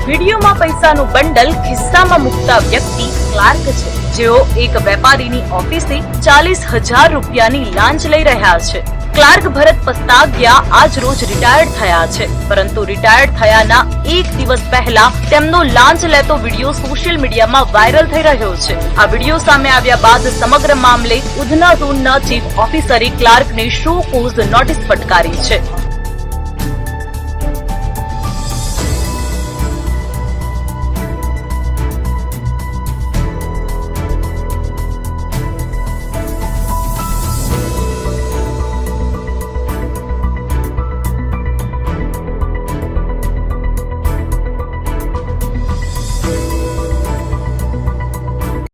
વિડીયોમાં પૈસાનું બંડલ ખિસ્સામાં મુકતા વ્યક્તિ ક્લાર્ક છે, જેઓ એક વેપારીની ઓફિસે 40,000 રૂપિયાની લાંચ લઈ રહ્યા છે. ક્લાર્ક ભરત પસ્તાગિયા આજ રોજ રિટાયર્ડ થયા છે, પરંતુ રિટાયર્ડ થયાના એક દિવસ પહેલા તેમનો લાંચ લેતો વિડીયો સોશિયલ મીડિયામાં વાયરલ થઈ રહ્યો છે. આ વિડીયો સામે આવ્યા બાદ સમગ્ર મામલે ઉધના ઝોનના ચીફ ઓફિસરે ક્લાર્કને શો કોઝ નોટિસ ફટકારી છે.